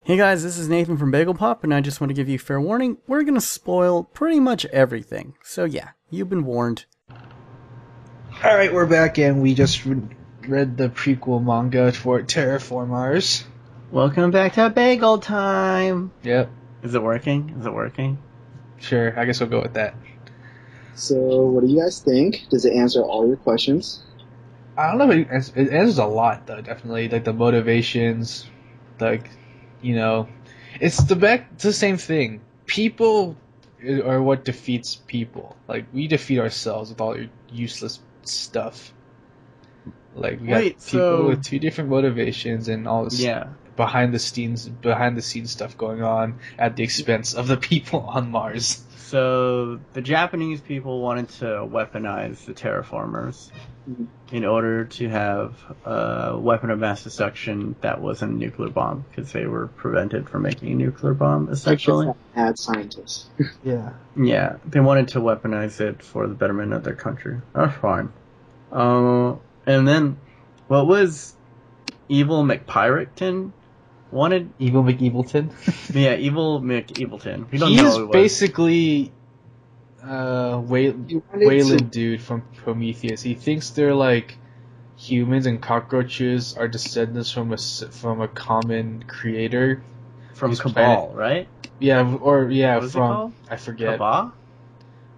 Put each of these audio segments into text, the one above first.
Hey guys, this is Nathan from Bagelpop, and I just want to give you fair warning. We're going to spoil pretty much everything. So yeah, you've been warned. All right, we're back, and we just read the prequel manga for Terra Formars. Welcome back to Bagel Time! Yep, Is it working? Is it working? sure. I guess we'll go with that. So, what do you guys think? Does it answer all your questions? I don't know. It answers a lot, though. Definitely, like the motivations, like it's the same thing. People are what defeats people. Like we defeat ourselves with all your useless stuff. Like we got people with two different motivations and all this behind the scenes stuff going on at the expense of the people on Mars. So the Japanese people wanted to weaponize the terraformers in order to have a weapon of mass destruction that wasn't a nuclear bomb, because they were prevented from making a nuclear bomb, essentially. Bad scientists. Yeah, they wanted to weaponize it for the betterment of their country. That's fine. And then, what was Evil McPirateton wanted? Evil McEvilton? Yeah, Evil McEvilton. We don't know who it was. Basically Wayland dude from Prometheus. He thinks they're like humans and cockroaches are descendants from a common creator. From Cabal, right? Yeah, or yeah, what was it called? I forget. Kabah?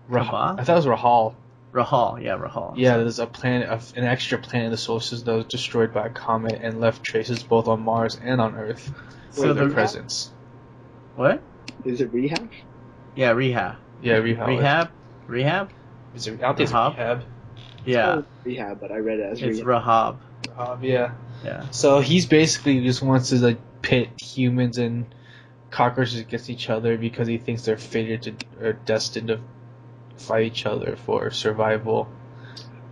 I thought it was Rahal. Rahal, yeah, Rahal. Yeah, there's a planet, an extra planet in the solar system that was destroyed by a comet and left traces both on Mars and on Earth. So their presence. What? Is it Rehab? Yeah, Rehab. Yeah, Rehab. Rehab? Is it out there? Rehab. Yeah. Rehab, but I read it as Rehab. It's Rahab. Rahab, yeah. Yeah. So he's basically just wants to like pit humans and cockroaches against each other because he thinks they're fated or destined to fight each other for survival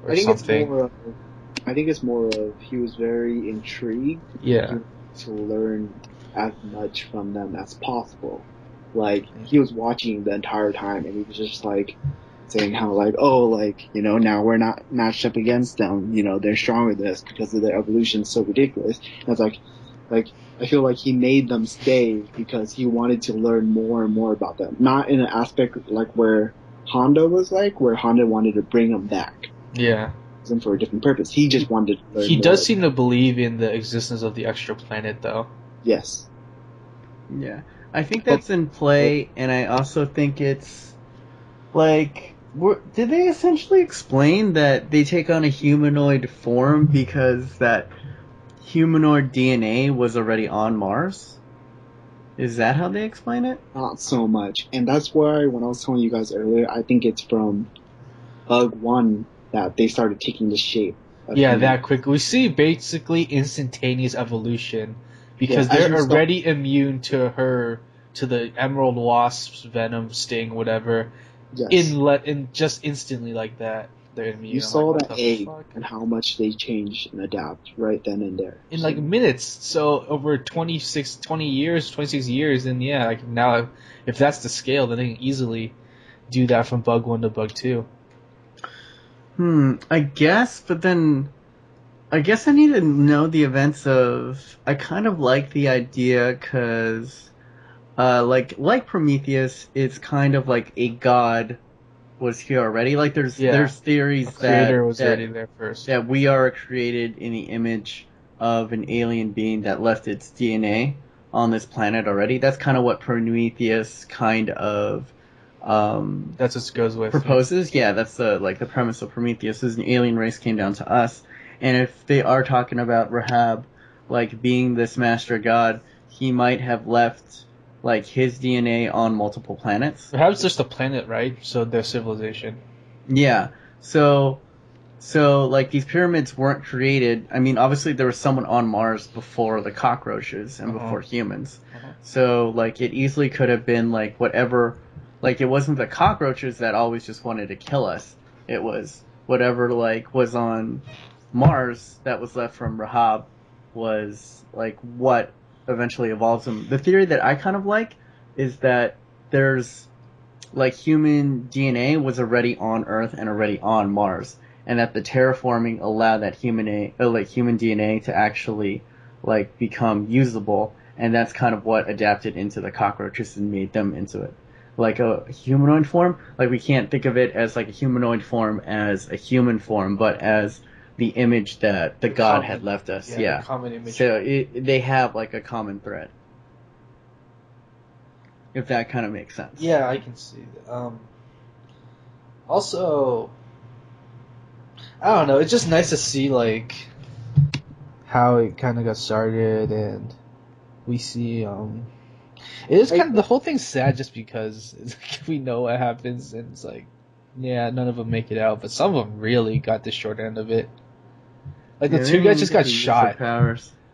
or something. I think it's more of he was very intrigued to learn as much from them as possible. Like, he was watching the entire time, and he was just like saying how like, oh, like, now we're not matched up against them, they're stronger than us because of their evolution so ridiculous. And it's like I feel like he made them stay because he wanted to learn more and more about them. Not in an aspect like where Honda was like, where Honda wanted to bring him back. Yeah. For a different purpose. He just wanted to learn He more. does seem to believe in the existence of the extra planet, though. Yes. Yeah. I think that's in play, and I also think it's, like, did they essentially explain that they take on a humanoid form because that humanoid DNA was already on Mars? Is that how they explain it? Not so much. And that's why, when I was telling you guys earlier, I think it's from Bug 1 that they started taking the shape. Yeah, that quick. We see basically instantaneous evolution because they're already immune to the Emerald Wasp's venom, sting, whatever. Yes. In just instantly like that. They're immune. You saw the egg and how much they change and adapt right then and there. In like minutes. So over 26 years, then yeah, like now if that's the scale, then they can easily do that from Bug 1 to Bug 2. I guess, but then I guess I need to know the events of. I kind of like the idea because, like Prometheus, it's kind of like a god was here already. Like there's theories that creator was already there first. That we are created in the image of an alien being that left its DNA on this planet already. That's kind of what Prometheus kind of. That's what goes with proposes. Yeah, that's the premise of Prometheus is an alien race came down to us, and if they are talking about Rahab, like being this master god, he might have left like his DNA on multiple planets. Rahab's just a planet, right? So their civilization. Yeah. So like these pyramids weren't created. I mean, obviously there was someone on Mars before the cockroaches and before humans. So like it easily could have been like whatever. Like, it wasn't the cockroaches that always just wanted to kill us. It was whatever, like, was on Mars that was left from Rahab was, like, what eventually evolves them. The theory that I kind of like is that there's, like, human DNA was already on Earth and already on Mars. And that the terraforming allowed that human DNA to actually, like, become usable. and that's kind of what adapted into the cockroaches and made them into it. Like a humanoid form, like we can't think of it as like a humanoid form as a human form, but as the image that the god had left us. Yeah. The common image. So they have like a common thread. If that kind of makes sense. Yeah, I can see that. Also, I don't know. It's just nice to see like how it kind of got started, and we see. It is kind of the whole thing's sad just because we know what happens, and it's like, yeah, none of them make it out, but some of them really got the short end of it. Like the two guys just got shot.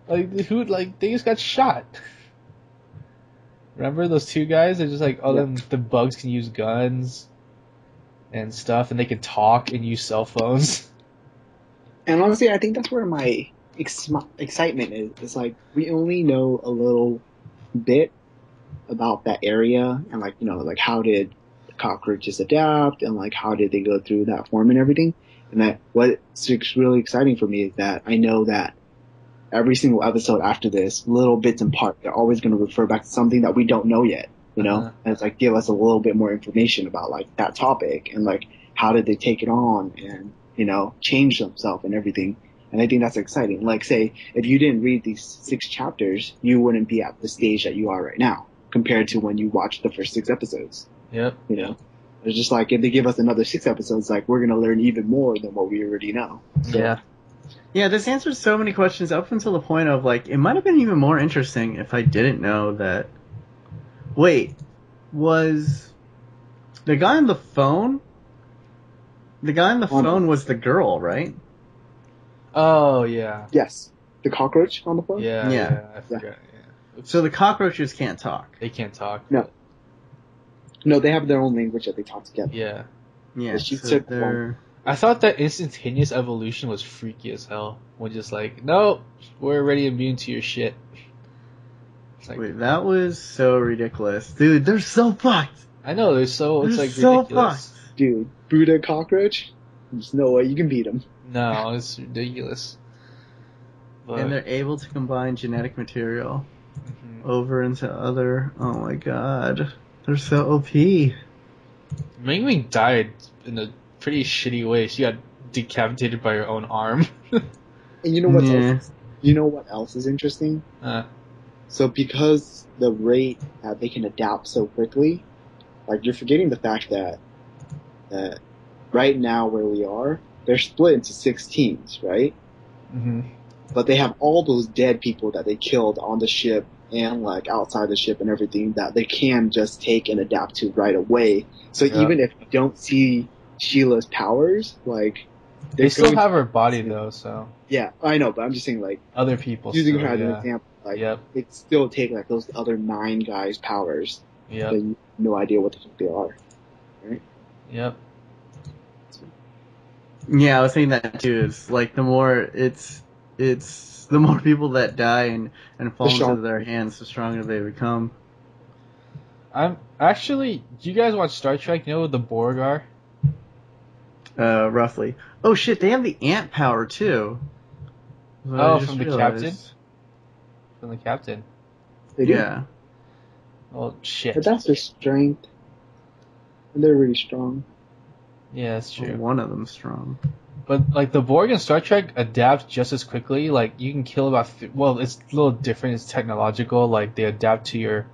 Like who? Like they just got shot. Remember those two guys? They're just like, the bugs can use guns and stuff, and they can talk and use cell phones. And honestly, I think that's where my excitement is. It's like we only know a little bit about that area, and like like how did the cockroaches adapt, and like how did they go through that form and everything. And that what's really exciting for me is that I know that every single episode after this, little bits and parts, they're always going to refer back to something that we don't know yet, and it's like give us a little bit more information about like that topic, and like how did they take it on, and change themselves and everything. And I think that's exciting. Like say, if you didn't read these 6 chapters, you wouldn't be at the stage that you are right now compared to when you watched the first 6 episodes. Yep. It's just like if they give us another 6 episodes, like we're going to learn even more than what we already know. So, yeah, this answers so many questions up until the point of, like, it might have been even more interesting if I didn't know that... Wait, was the guy on the phone... The guy on the phone was the girl, right? Oh, yeah. Yes. The cockroach on the phone? Yeah, I forgot. Yeah. So the cockroaches can't talk. They can't talk. No, they have their own language that they talk together. Yeah. Yeah, so I thought that instantaneous evolution was freaky as hell. When just like, no, we're already immune to your shit. Like, wait, that was so ridiculous. Dude, they're so fucked! I know, it's so ridiculous. Fucked. Dude, Buddha cockroach? There's no way you can beat them. No, it's ridiculous. But... And they're able to combine genetic material over into other... Oh my god. They're so OP. Ming died in a pretty shitty way. She got decapitated by her own arm. And you know else? You know what else is interesting? So because the rate that they can adapt so quickly, like you're forgetting the fact that right now where we are, they're split into 6 teams, right? Mm-hmm. But they have all those dead people that they killed on the ship and like outside the ship and everything that they can just take and adapt to right away. So even if you don't see Sheila's powers, like they still have her body though. So yeah, I know, but I'm just saying like other people using her as an example. Like it still take like those other 9 guys' powers. Yeah, you have no idea what the fuck they are, right? Yep. Yeah, I was saying that too. It's like the more the more people that die and fall into their hands, the stronger they become. I'm actually. Do you guys watch Star Trek? You know what the Borg are? Roughly. Oh shit! They have the ant power too. From the captain. From the captain. Yeah. Well, shit. But that's their strength, and they're really strong. Yeah, that's true. Well, one of them's strong. But, like, the Borg in Star Trek adapt just as quickly. Like, you can kill about... it's a little different. It's technological. Like, they adapt to your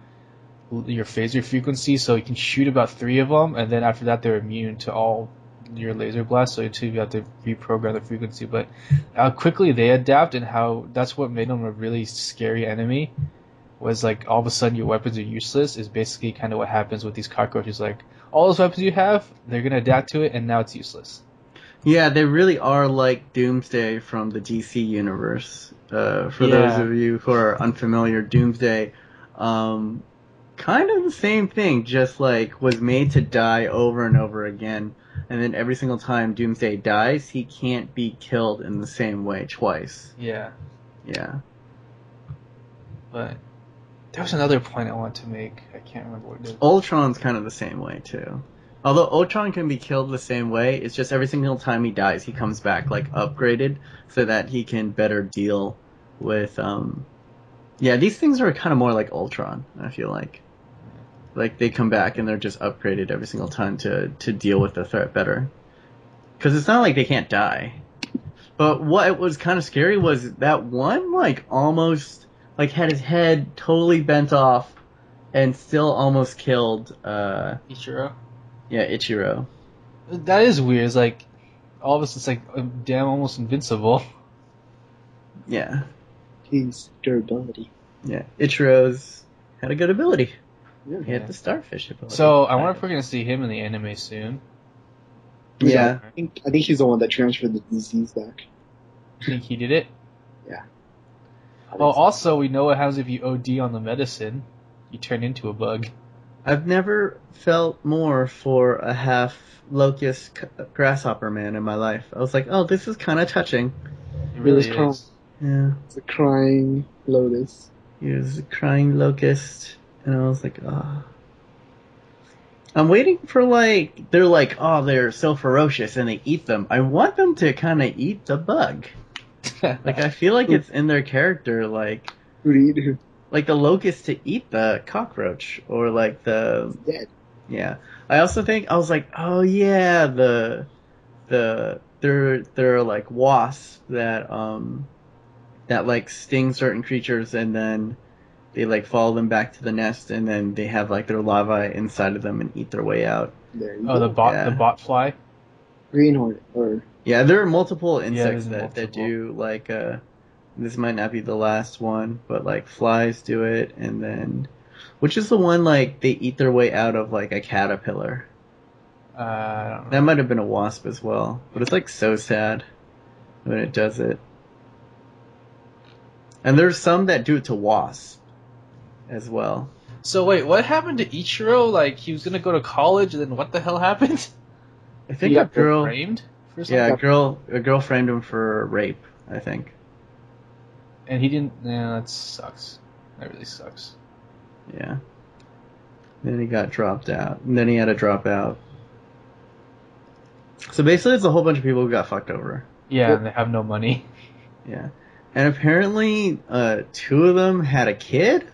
phaser frequency, so you can shoot about 3 of them, and then after that, they're immune to all your laser blasts, so you have to reprogram the frequency. But how quickly they adapt and how... That's what made them a really scary enemy. Was, like, all of a sudden your weapons are useless is basically kind of what happens with these cockroaches. Like, all those weapons you have, they're going to adapt to it, and now it's useless. Yeah, they really are like Doomsday from the DC universe. For those of you who are unfamiliar, Doomsday, kind of the same thing, just like was made to die over and over again. And then every single time Doomsday dies, he can't be killed in the same way twice. Yeah. Yeah. But there was another point I wanted to make. I can't remember what it is. Ultron's kind of the same way, too. Although Ultron can be killed the same way, it's just every single time he dies, he comes back, like, upgraded, so that he can better deal with Yeah, these things are kind of more like Ultron, I feel like. Like, they come back and they're just upgraded every single time to deal with the threat better. Because it's not like they can't die. But what was kind of scary was that one, like, almost, like, had his head totally bent off and still almost killed, Ichiro? Yeah, Ichiro. That is weird. It's like, all of us, it's like, damn, almost invincible. Yeah. His durability. Yeah, Ichiro's had a good ability. Yeah. He had the starfish ability. So, I wonder if we're going to see him in the anime soon. Yeah. I think he's the one that transferred the disease back. You think he did it? Yeah. Oh, also, we know what happens if you OD on the medicine. You turn into a bug. I've never felt more for a half locust grasshopper man in my life. I was like, oh, this is kind of touching. It really is. Yeah. It's a crying lotus. He was a crying locust, and I was like, oh. I'm waiting for, like, they're like, oh, they're so ferocious and they eat them. I want them to kind of eat the bug. Like, I feel like it's in their character, like, Who do you do? like the locust to eat the cockroach, or like the... Dead. Yeah. I also think, I was like, oh yeah, they're like wasps that like sting certain creatures and then they like follow them back to the nest and then they have like their larvae inside of them and eat their way out. There you go. The bot fly? Green hornet, or... Yeah, there are multiple insects multiple. that do like, this might not be the last one, but like flies do it, and then, which is the one like they eat their way out of like a caterpillar? I don't know. That might have been a wasp as well, but it's like so sad when it does it. And there's some that do it to wasps as well. So wait, what happened to Ichiro? Like, he was gonna go to college, and then what the hell happened? I think He a got girl framed for something? Yeah, a girl framed him for rape, I think. And he didn't... Yeah, that sucks. That really sucks. Yeah. Then he got dropped out. And then he had to drop out. So basically it's a whole bunch of people who got fucked over. Yeah, and they have no money. Yeah. And apparently, 2 of them had a kid?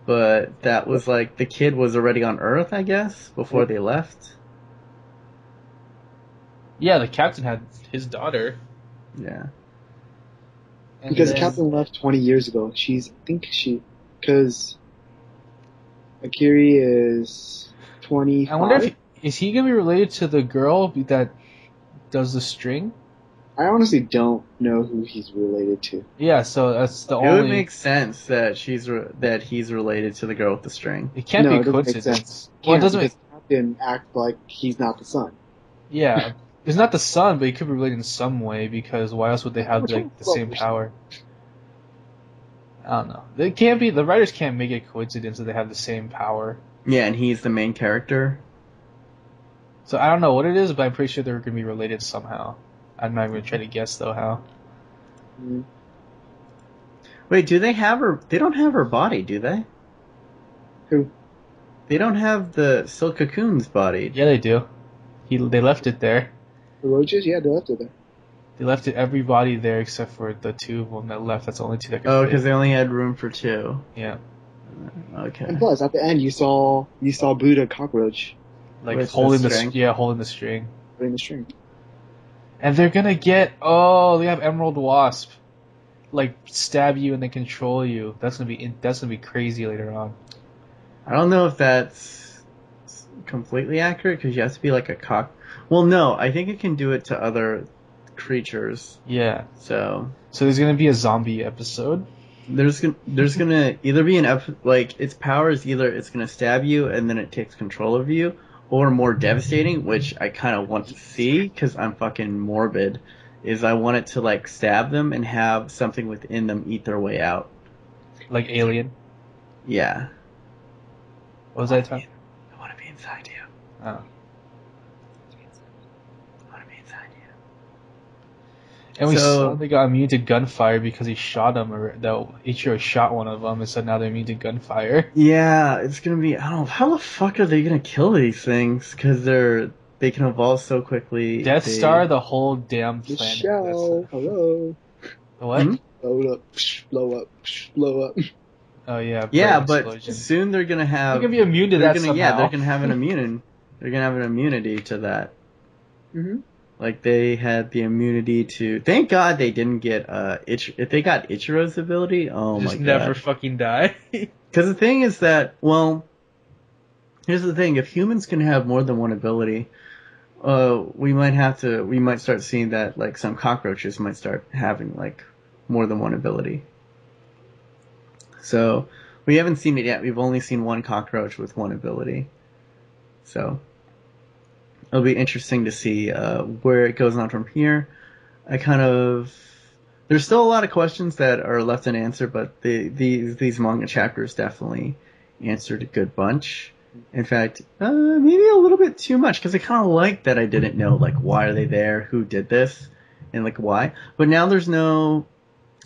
But that was like, the kid was already on Earth, I guess, before they left. Yeah, the captain had his daughter. Yeah. And Because then... the captain left 20 years ago. Because Akiri is 25. I wonder is he gonna be related to the girl that does the string? I honestly don't know who he's related to. Yeah, so that's the It only... would make sense that that he's related to the girl with the string. It can't No, be it doesn't make coincidence. sense. Well, it doesn't because the captain act like he's not the son. Yeah, it's not the son, but he could be related in some way, because why else would they have like the same power? I don't know. They can't be. The writers can't make it coincidence that they have the same power. Yeah, and he's the main character. So I don't know what it is, but I'm pretty sure they're going to be related somehow. I'm not even trying to guess though how. Mm. Wait, do they have her? They don't have her body, do they? Who? They don't have the Silk Cocoon's body. Yeah, they do. They left it there. The roaches? Yeah, they left it there. They left everybody there except for the 2 of them that left. That's the only 2 that could Oh, fit. because they only had room for 2. Yeah. Okay. And plus, at the end, you saw Buddha cockroach Like With holding the the string? holding the string. putting the string. And they're gonna get they have Emerald Wasp, like stab you and then control you. That's gonna be crazy later on. I don't know if that's completely accurate because you have to be like a cock. Well, no, I think it can do it to other creatures. Yeah. So there's gonna be a zombie episode. there's gonna either be like its power is either it's gonna stab you and then it takes control of you, or more devastating, which I kind of want to see because I'm fucking morbid, is I want it to like stab them and have something within them eat their way out. Like Alien. Yeah. What was that talking? I want to be inside you. Oh. I want to be inside you. And we So- saw they got immune to gunfire because he shot them, or that Ichiro shot one of them, and so now they're immune to gunfire. Yeah, it's gonna be. I don't know how the fuck are they gonna kill these things because they can evolve so quickly. Death Star, the whole damn The planet. shell. Hello. What? Hmm? blow up, blow up, blow up. Oh yeah. Yeah, explosion. but soon they're gonna have. They're gonna be immune to that somehow. Yeah, they're gonna have an immune. They're gonna have an immunity to that. Mm-hmm. Like they had the immunity to. Thank God they didn't get If they got Ichiro's ability, oh my god, just never fucking die. Because the thing is that, well, here's the thing: if humans can have more than one ability, we might start seeing that like some cockroaches might start having like more than one ability. So we haven't seen it yet. We've only seen one cockroach with one ability. So it'll be interesting to see where it goes on from here. There's still a lot of questions that are left unanswered, but these manga chapters definitely answered a good bunch. In fact, maybe a little bit too much, because I kind of like that I didn't know, like, why are they there, who did this, and like why. But now there's no,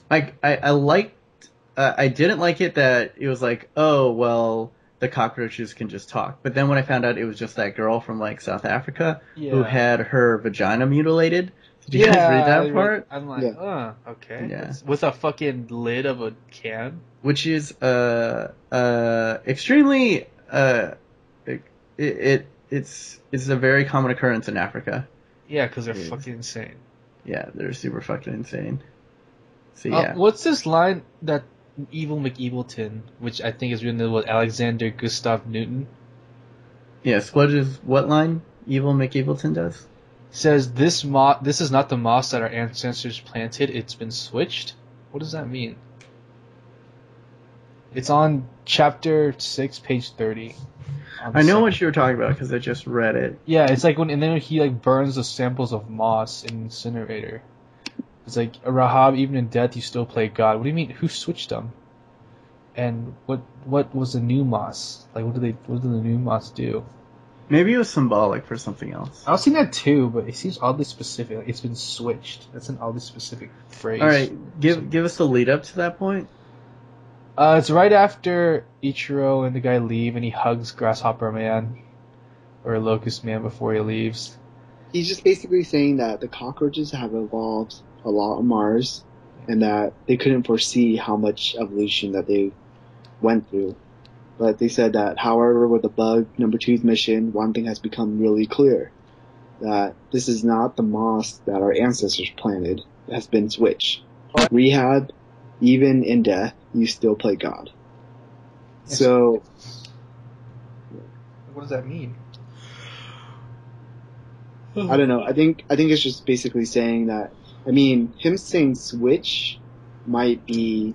like, I didn't like it that it was like, oh well, the cockroaches can just talk. But then when I found out it was just that girl from like South Africa who had her vagina mutilated. Did you guys read that part? I'm like, okay. Yeah. With a fucking lid of a can? Which is extremely it's a very common occurrence in Africa. Yeah, because they're fucking insane. Yeah, they're super fucking insane. So yeah. What's this line that Evil McEvilton, which I think is written with Alexander Gustav Newton? Yes, what line Evil McEvilton does? Says this is not the moss that our ancestors planted, it's been switched? What does that mean? It's on chapter 6, page 30. I know what you were talking about because I just read it. Yeah, it's like when he like burns the samples of moss in incinerator. It's like, Rahab, even in death you still play God. What do you mean? Who switched them? And what was the new moss? Like what did the new moss do? Maybe it was symbolic for something else. I was seeing that too, but it seems oddly specific. Like it's been switched. That's an oddly specific phrase. All right, give us the lead up to that point. It's right after Ichiro and the guy leave, and he hugs Grasshopper Man or Locust Man before he leaves. He's just basically saying that the cockroaches have evolved a lot on Mars, and that they couldn't foresee how much evolution that they went through. But they said that, however, with the Bug number 2's mission, one thing has become really clear. That this is not the moss that our ancestors planted. It has been switched. Rehab, even in death, you still play God. Yes. So... What does that mean? I don't know. I think it's just basically saying that, I mean, him saying switch might be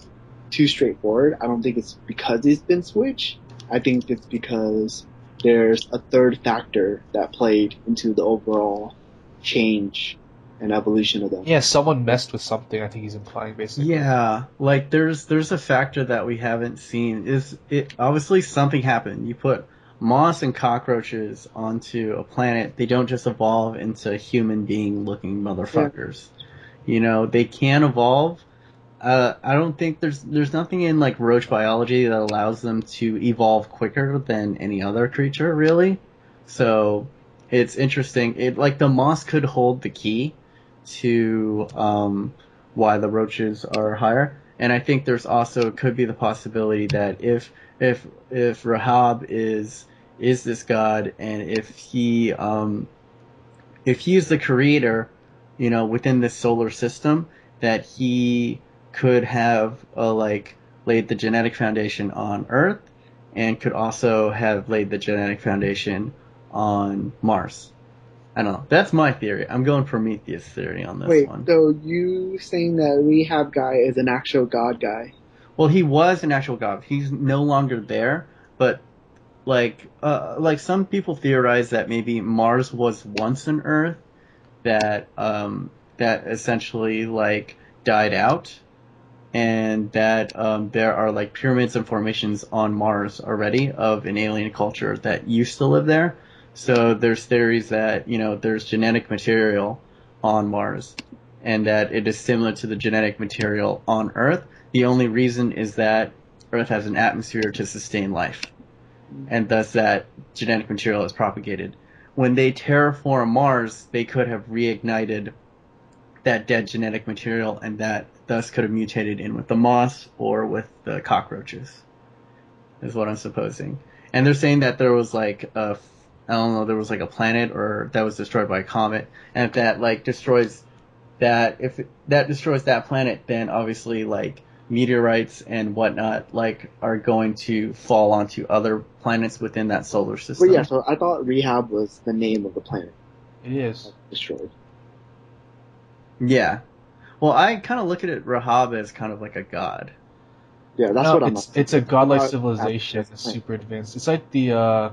too straightforward. I don't think it's because it's been switched. I think it's because there's a third factor that played into the overall change and evolution of them. Yeah, someone messed with something, I think he's implying, basically. Yeah, like there's a factor that we haven't seen. Obviously something happened. You put moss and cockroaches onto a planet, they don't just evolve into human being looking motherfuckers. Yeah. You know, they can evolve. I don't think there's nothing in like roach biology that allows them to evolve quicker than any other creature, really. So it's interesting. Like the moss could hold the key to why the roaches are higher, and I think there's also could be the possibility that if Rahab is this god, and if he is the creator, you know, within this solar system, that he could have laid the genetic foundation on Earth, and could also have laid the genetic foundation on Mars. I don't know. That's my theory. I'm going Prometheus theory on this one. Wait, so you saying that Rehab guy is an actual god guy? Well, he was an actual god. He's no longer there, but like some people theorize that maybe Mars was once an Earth that essentially like died out, and that there are like pyramids and formations on Mars already of an alien culture that used to live there. So there's theories that, you know, there's genetic material on Mars, and that it is similar to the genetic material on Earth. The only reason is that Earth has an atmosphere to sustain life, and thus that genetic material is propagated. When they terraform Mars, they could have reignited that dead genetic material, and that thus could have mutated in with the moss or with the cockroaches, is what I'm supposing. And they're saying that there was like there was like a planet or that was destroyed by a comet, and if that like destroys that, if that destroys that planet, then obviously like meteorites and whatnot like are going to fall onto other planets within that solar system. But yeah, so I thought Rehab was the name of the planet. It is. Destroyed. Yeah. Well, I kind of look at it, Rahab, as kind of like a god. Yeah, that's what I'm. It's a godlike civilization. It's super advanced. It's like the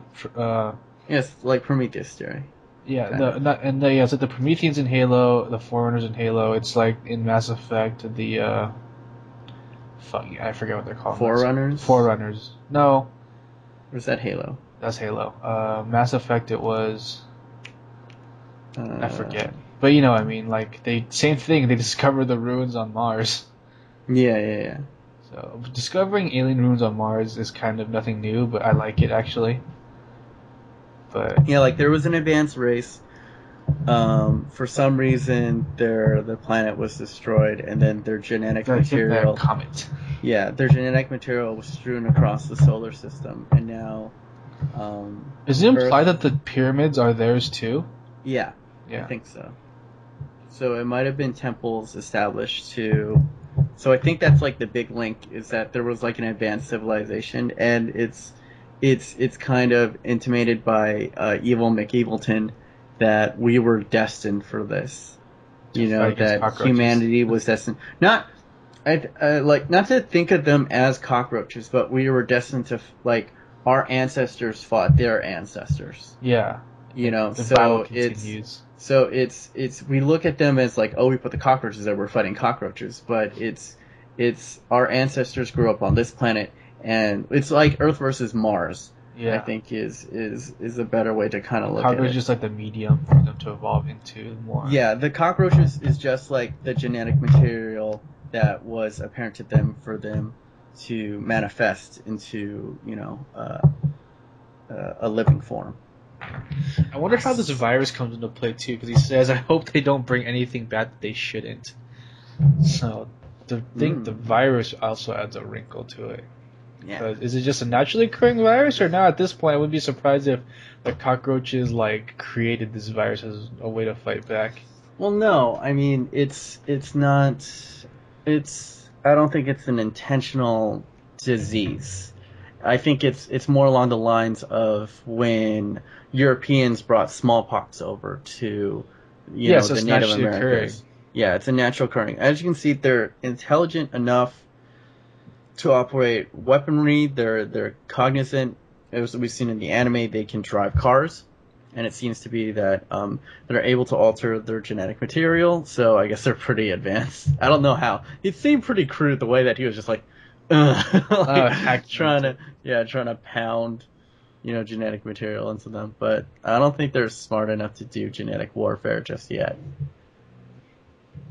Yes, like Prometheus theory. Yeah, it's like the Prometheans in Halo, the Forerunners in Halo. It's like in Mass Effect, I forget what they're called. Forerunners. No. Or is that Halo? That's Halo. Mass Effect, it was. I forget. But you know what I mean, like, same thing, they discovered the ruins on Mars. Yeah. So, discovering alien ruins on Mars is kind of nothing new, but I like it, actually. But yeah, like, there was an advanced race. For some reason, the planet was destroyed, and then their genetic material... That comet. Yeah, their genetic material was strewn across the solar system, and now... Is it implied that the pyramids are theirs, too? Yeah. I think so. So it might have been temples established to... So I think that's like the big link, is that there was like an advanced civilization, and it's kind of intimated by Evil McEvilton that we were destined for this. You know, that humanity was destined... Not to think of them as cockroaches, but we were destined to, like, our ancestors fought their ancestors. Yeah. You know, so it's we look at them as like, oh, we put the cockroaches there, we're fighting cockroaches, but it's our ancestors grew up on this planet, and it's like Earth versus Mars. Yeah. I think is a better way to kind of look at it. Cockroach is just like the medium for them to evolve into more. Yeah, the cockroaches is just like the genetic material that was apparent to them for them to manifest into, you know, a living form. I wonder how this virus comes into play too, because he says, "I hope they don't bring anything bad that they shouldn't." So, the virus also adds a wrinkle to it. Yeah. Is it just a naturally occurring virus, or now at this point, I wouldn't be surprised if the cockroaches like created this virus as a way to fight back. Well, no, I mean it's not. I don't think it's an intentional disease. I think it's more along the lines of when Europeans brought smallpox over to, the Native Americans. Occurring. Yeah, it's a natural occurring. As you can see, they're intelligent enough to operate weaponry. They're cognizant. As we've seen in the anime, they can drive cars, and it seems to be that they're able to alter their genetic material. So I guess they're pretty advanced. I don't know how. It seemed pretty crude the way that he was just like trying to pound, genetic material into them. But I don't think they're smart enough to do genetic warfare just yet.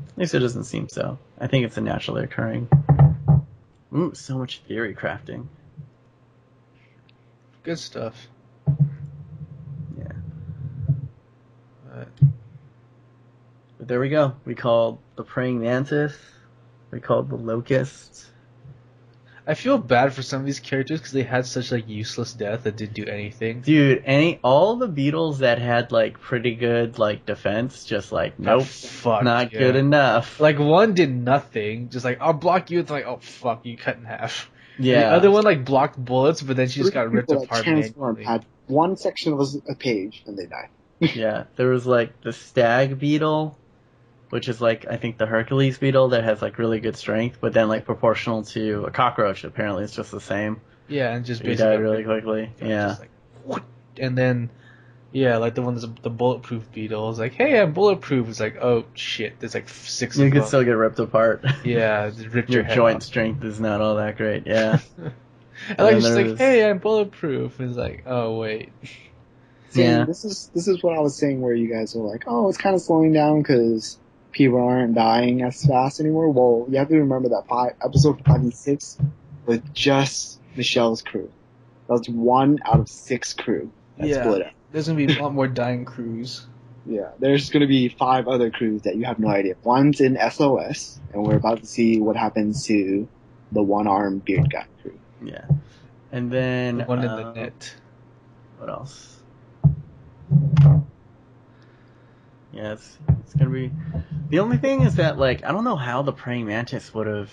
At least it doesn't seem so. I think it's a naturally occurring. Ooh, so much theory crafting. Good stuff. Yeah. But there we go. We called the praying mantis. We called the locust. I feel bad for some of these characters because they had such useless death that didn't do anything. Dude, all the beetles that had pretty good defense, just nope, not good enough. One did nothing, just I'll block you. It's oh fuck, you cut in half. Yeah. The other one blocked bullets, but then she just got ripped apart. Transformed had one section was a page and they died. Yeah, there was the stag beetle, which is I think the Hercules beetle that has really good strength, but then proportional to a cockroach. Apparently, it's just the same. Yeah, and just basically died really quickly. Yeah. And then, the one that's the bulletproof beetle is hey, I'm bulletproof. It's oh shit, there's 6 of them. You can still get ripped apart. Yeah, ripped your head joint off. Strength is not all that great. Yeah. And she's hey, I'm bulletproof. It's oh wait. See, yeah. This is what I was saying, where you guys are oh, it's kind of slowing down because people aren't dying as fast anymore. Well, you have to remember that episode 5 and 6 was just Michelle's crew. That was 1 out of 6 crew that split up. There's gonna be a lot more dying crews. Yeah, there's going to be 5 other crews that you have no idea. One's in SOS, and we're about to see what happens to the one-armed beard guy crew. Yeah. And then... The one in the net. What else? Yeah, it's going to be... The only thing is that, like, I don't know how the praying mantis would have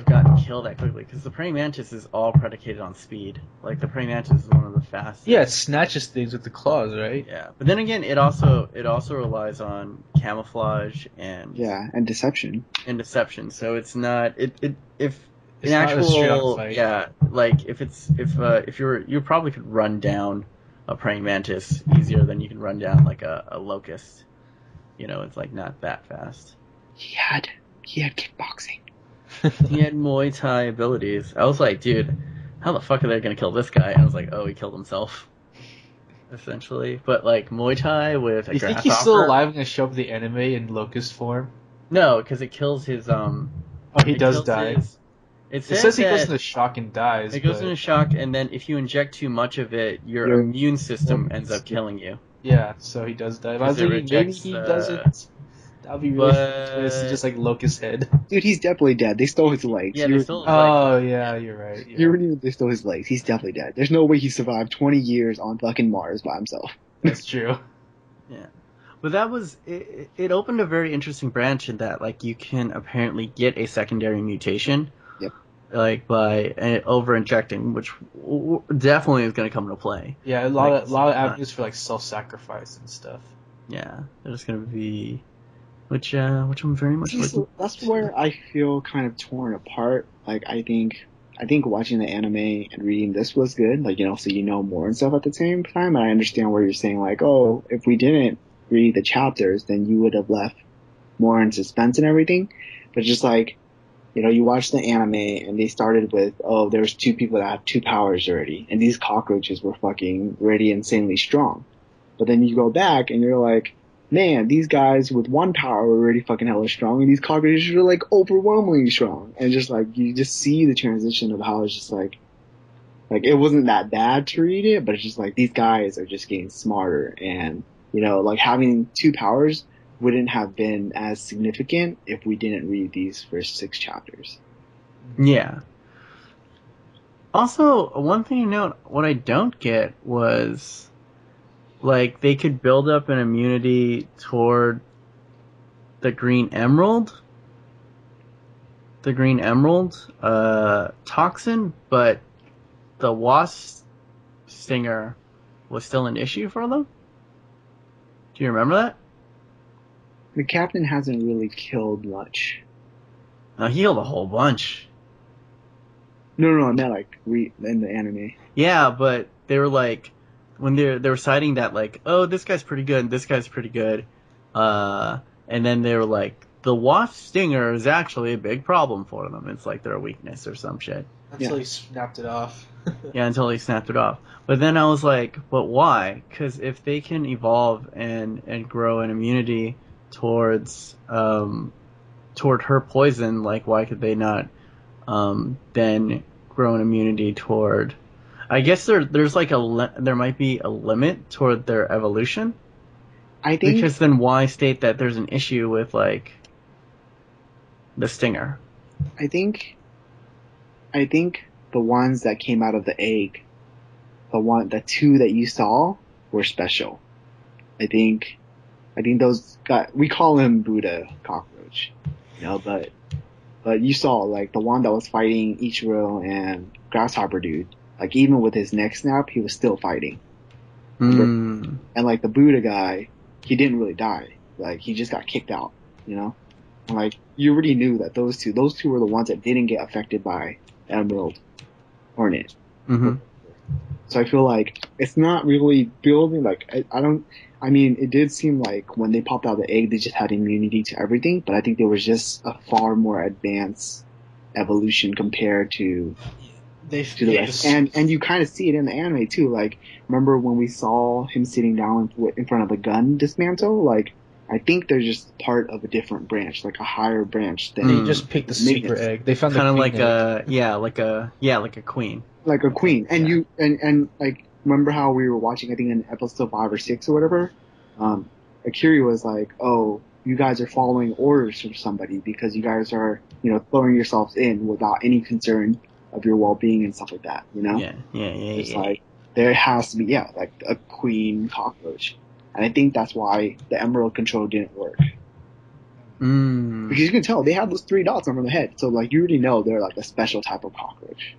gotten killed that quickly, because the praying mantis is all predicated on speed. Like, the praying mantis is one of the fastest. Yeah, it snatches things with the claws, right? Yeah, but then again, it also relies on camouflage and deception. And deception. So it's not if It's an not a straight-up actual fight. like if you probably could run down a praying mantis easier than you can run down like a locust. You know, it's like not that fast. He had kickboxing. He had Muay Thai abilities. I was like, dude, how the fuck are they gonna kill this guy? And I was like, oh, he killed himself. Essentially. But like Muay Thai with a You think he's still alive and gonna show up the anime in locust form? No, because it kills his Oh, he does die. It says he goes into shock and dies. It goes into shock, and then if you inject too much of it, your immune system ends up killing you. Yeah, so he does die. But I was thinking maybe he doesn't. That'd be really twist, just like Locust head. Dude, he's definitely dead. They stole his legs. Yeah, they stole his legs. Oh, yeah, you're right. Yeah. You already knew they stole his legs. He's definitely dead. There's no way he survived 20 years on fucking Mars by himself. That's true. Yeah. But that was... It opened a very interesting branch in that, like, you can apparently get a secondary mutation. Yep. Like, by over-injecting, which definitely is going to come into play. Yeah, a lot of avenues for, like, self-sacrifice and stuff. Yeah, there's going to be... Which I'm very much looking. That's where I feel kind of torn apart. Like, I think watching the anime and reading this was good. Like, you know, so you know more and stuff at the same time. And I understand where you're saying, like, oh, if we didn't read the chapters, then you would have left more in suspense and everything. But just like, you know, you watch the anime and they started with, oh, there's 2 people that have 2 powers already. And these cockroaches were fucking really insanely strong. But then you go back and you're like, man, these guys with 1 power were already fucking hella strong, and these cockroaches were like overwhelmingly strong. And just like you just see the transition of how it's just like it wasn't that bad to read it, but it's just like these guys are just getting smarter, and you know, like having 2 powers wouldn't have been as significant if we didn't read these first 6 chapters. Yeah. Also, one thing to note, what I don't get was, like, they could build up an immunity toward the green emerald toxin, but the wasp stinger was still an issue for them? Do you remember that? The captain hasn't really killed much. No, he killed a whole bunch. No, I meant like in the anime. Yeah, but they were like, when they were citing that, like, oh, this guy's pretty good, and this guy's pretty good, and then they were like, the wasp stinger is actually a big problem for them. It's like their weakness or some shit. Until he snapped it off. Yeah, until he snapped it off. But then I was like, but why? Because if they can evolve and grow an immunity towards toward her poison, like, why could they not then grow an immunity toward... I guess there's like there might be a limit toward their evolution. I think, because then why state that there's an issue with like the stinger? I think the ones that came out of the egg, the 2 that you saw were special. I think those we call him Buddha cockroach, you know, but you saw like the one that was fighting Ichiro and Grasshopper dude. Like, even with his neck snap, he was still fighting. And, like, the Buddha guy, he didn't really die. Like, he just got kicked out, you know? And, like, you already knew that those two were the ones that didn't get affected by Emerald Hornet. Mm-hmm. So I feel like it's not really building, like, I mean, it did seem like when they popped out the egg, they just had immunity to everything, but I think there was just a far more advanced evolution compared to the rest. And you kind of see it in the anime too. Like, remember when we saw him sitting down in front of a gun dismantle? Like, I think they're just part of a different branch, like a higher branch than... They just picked the super egg. They found kind of the like a queen. Like a queen. And like, remember how we were watching, I think in episode 5 or 6 or whatever, Akiri was like, oh, you guys are following orders from somebody because you guys are, throwing yourselves in without any concern of your well-being and stuff like that, Yeah. It's like, there has to be, like a queen cockroach. And I think that's why the emerald control didn't work. Because you can tell they have those 3 dots on their head, so like you already know they're like a special type of cockroach.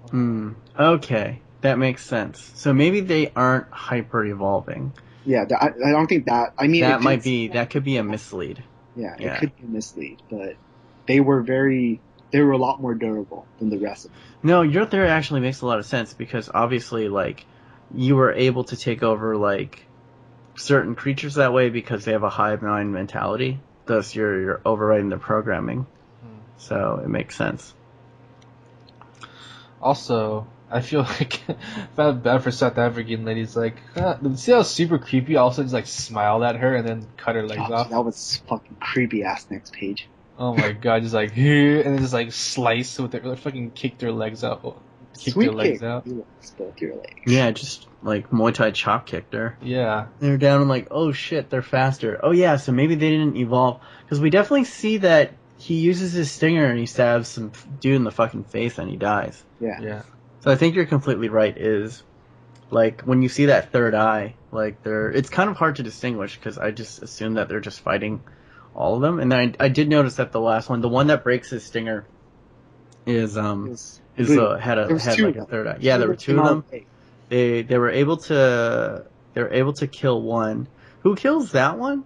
Okay, that makes sense. So maybe they aren't hyper evolving. Yeah, I don't think that. I mean, that could be a mislead. Yeah, it could be a mislead, but they were a lot more durable than the rest of them. No, your theory actually makes a lot of sense because obviously, like, you were able to take over like certain creatures that way because they have a hive mind mentality. Thus, you're overriding their programming, so it makes sense. Also, I feel like I felt bad for South African ladies. Like, see how super creepy? Also, just like smiled at her and then cut her legs off. That was fucking creepy ass next page. Oh my god! Just like here and then just like slice with it, fucking kicked their legs out. Kicked their legs out. You spoke your legs. Yeah, just like Muay Thai chop kicked her. Yeah. They're down and like, oh shit, they're faster. Oh yeah, so maybe they didn't evolve. Because we definitely see that he uses his stinger and he stabs some dude in the fucking face and he dies. Yeah. So I think you're completely right, is like when you see that third eye, like it's kind of hard to distinguish because I just assume that they're just fighting all of them. And then I did notice that the last one, the one that breaks his stinger had like a third eye. Yeah, there were 2 of them. They were able to kill one. Who kills that one?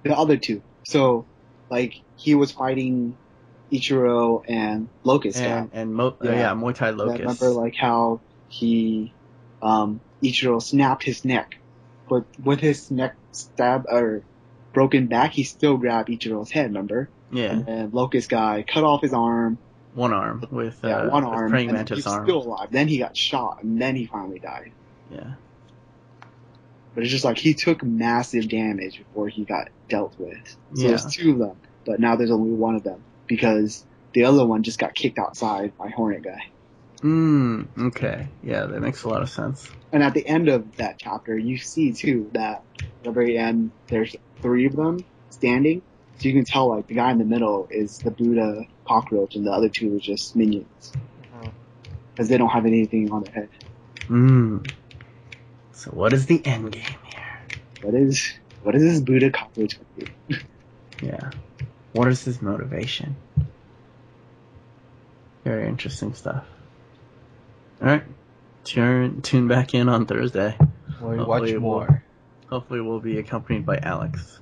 The other 2. So, like, he was fighting Ichiro and Locust. Muay Thai Locust. Remember, like, how he, Ichiro snapped his neck, but with his neck broken back, he still grabbed Ichiro's head, remember? Yeah. And then Locust guy cut off his arm. One arm with one arm, praying and mantis he's arm. still alive. Then he got shot, and then he finally died. Yeah. But it's just like he took massive damage before he got dealt with. So there's 2 of them, but now there's only 1 of them because the other one just got kicked outside by Hornet guy. Okay. Yeah, that makes a lot of sense. And at the end of that chapter, you see too that at the very end there's 3 of them standing. So you can tell like the guy in the middle is the Buddha cockroach and the other 2 are just minions. Because they don't have anything on their head. So what is the end game here? What is this Buddha cockroach going to do? Yeah. What is his motivation? Very interesting stuff. Alright. Tune back in on Thursday. Watch more. Hopefully we'll be accompanied by Alex.